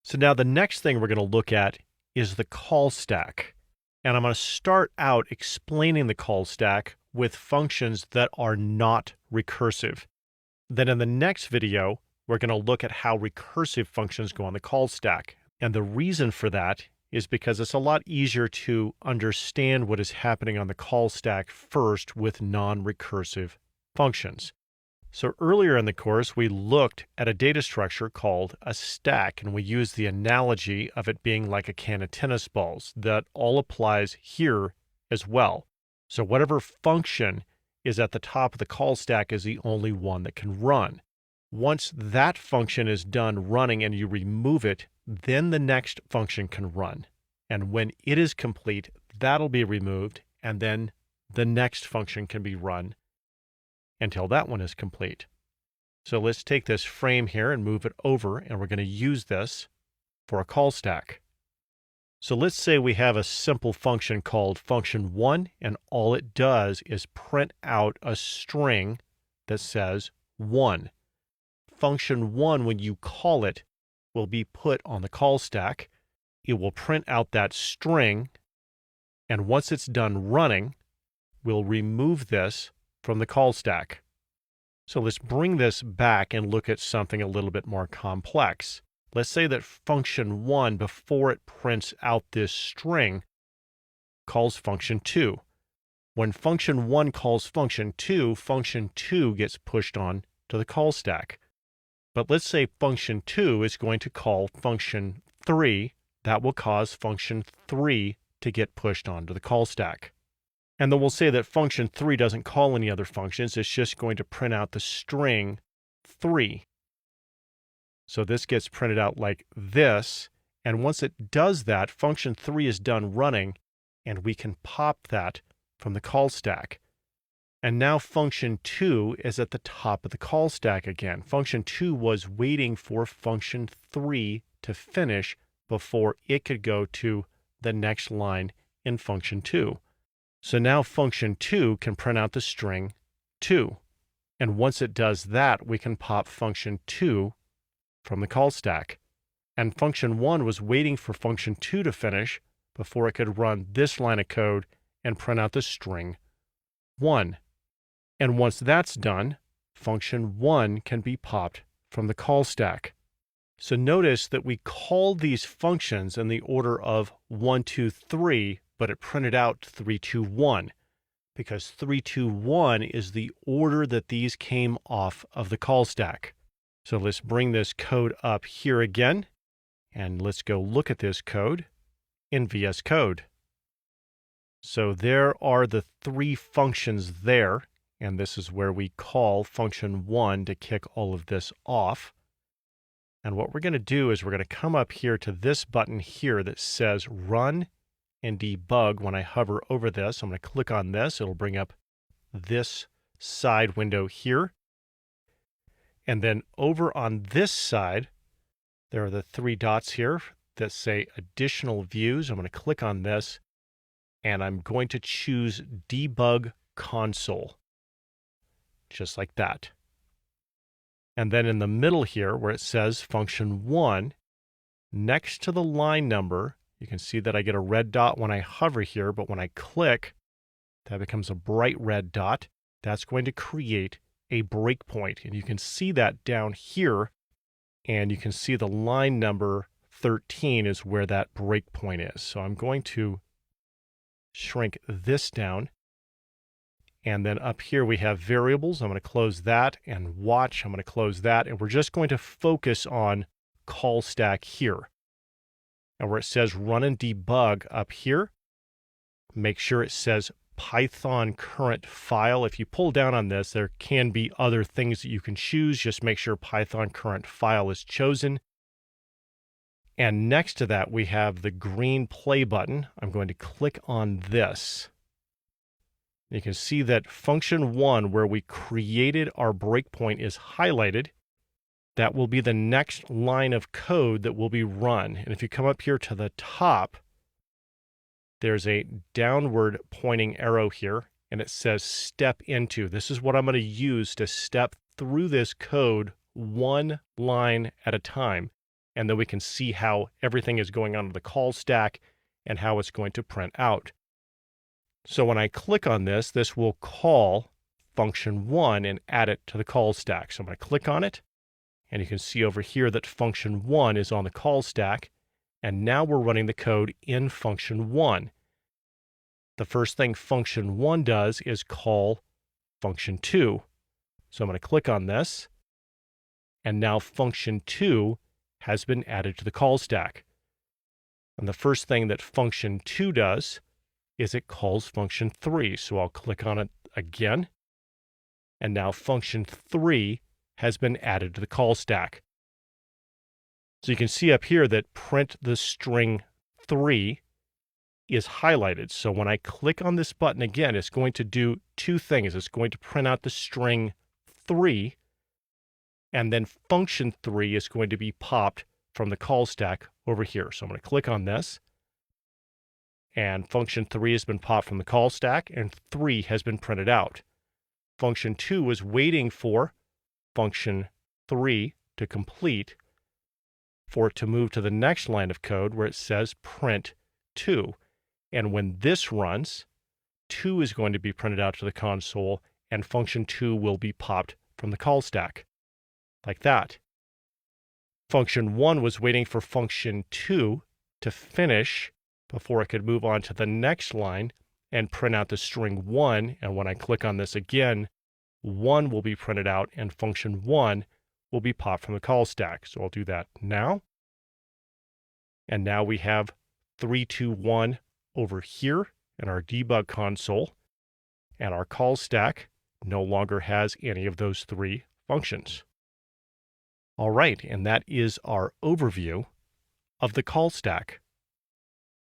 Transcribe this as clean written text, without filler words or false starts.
So now the next thing we're going to look at is the call stack. And I'm going to start out explaining the call stack with functions that are not recursive. Then in the next video, we're going to look at how recursive functions go on the call stack. And the reason for that is because it's a lot easier to understand what is happening on the call stack first with non-recursive functions. So earlier in the course, we looked at a data structure called a stack, and we used the analogy of it being like a can of tennis balls. That all applies here as well. So whatever function is at the top of the call stack is the only one that can run. Once that function is done running and you remove it, then the next function can run. And when it is complete, that'll be removed, and then the next function can be run until that one is complete. So let's take this frame here and move it over, and we're going to use this for a call stack. So let's say we have a simple function called function1, and all it does is print out a string that says 1. Function1, when you call it, will be put on the call stack. It will print out that string, and once it's done running, we'll remove this from the call stack. So let's bring this back and look at something a little bit more complex. Let's say that function1, before it prints out this string, calls function2. When function1 calls function2 gets pushed on to the call stack. But let's say function2 is going to call function3. That will cause function3 to get pushed onto the call stack. And then we'll say that function3 doesn't call any other functions. It's just going to print out the string 3. So this gets printed out like this. And once it does that, function3 is done running, and we can pop that from the call stack. And now function2 is at the top of the call stack again. Function2 was waiting for function3 to finish before it could go to the next line in function2. So now function2 can print out the string 2. And once it does that, we can pop function2 from the call stack. And function1 was waiting for function2 to finish before it could run this line of code and print out the string 1. And once that's done, function1 can be popped from the call stack. So notice that we called these functions in the order of 1, 2, 3, but it printed out 3, 2, 1, because 3, 2, 1 is the order that these came off of the call stack. So let's bring this code up here again, and let's go look at this code in VS Code. So there are the 3 functions there, and this is where we call function1 to kick all of this off. And what we're going to do is we're going to come up here to this button here that says Run and Debug. When I hover over this, I'm going to click on this. It'll bring up this side window here. And then over on this side, there are the 3 dots here that say Additional Views. I'm going to click on this, and I'm going to choose Debug Console, just like that. And then in the middle here, where it says function1, next to the line number, you can see that I get a red dot when I hover here, but when I click, that becomes a bright red dot. That's going to create a breakpoint. And you can see that down here, and you can see the line number 13 is where that breakpoint is. So I'm going to shrink this down. And then up here we have variables. I'm going to close that, and watch. I'm going to close that. And we're just going to focus on call stack here. And where it says run and debug up here, make sure it says Python current file. If you pull down on this, there can be other things that you can choose. Just make sure Python current file is chosen. And next to that, we have the green play button. I'm going to click on this. You can see that function1, where we created our breakpoint, is highlighted. That will be the next line of code that will be run. And if you come up here to the top, there's a downward pointing arrow here, and it says step into. This is what I'm going to use to step through this code one line at a time. and then we can see how everything is going on in the call stack and how it's going to print out. So when I click on this, this will call function 1 and add it to the call stack. So I'm going to click on it, and you can see over here that function 1 is on the call stack, and now we're running the code in function 1. The first thing function 1 does is call function 2. So I'm going to click on this, and now function 2 has been added to the call stack. And the first thing that function 2 does is it calls function 3. So I'll click on it again, and now function 3 has been added to the call stack. So you can see up here that print the string 3 is highlighted. So when I click on this button again, it's going to do two things. It's going to print out the string 3, and then function 3 is going to be popped from the call stack over here. So I'm going to click on this, and function 3 has been popped from the call stack, and 3 has been printed out. Function 2 is waiting for function 3 to complete for it to move to the next line of code where it says print 2. And when this runs, 2 is going to be printed out to the console, and function 2 will be popped from the call stack, like that. Function 1 was waiting for function 2 to finish before it could move on to the next line and print out the string 1. And when I click on this again, 1 will be printed out, and function 1 will be popped from the call stack. So I'll do that now. And now we have 3, 2, 1 over here in our debug console, and our call stack no longer has any of those 3 functions. All right, and that is our overview of the call stack.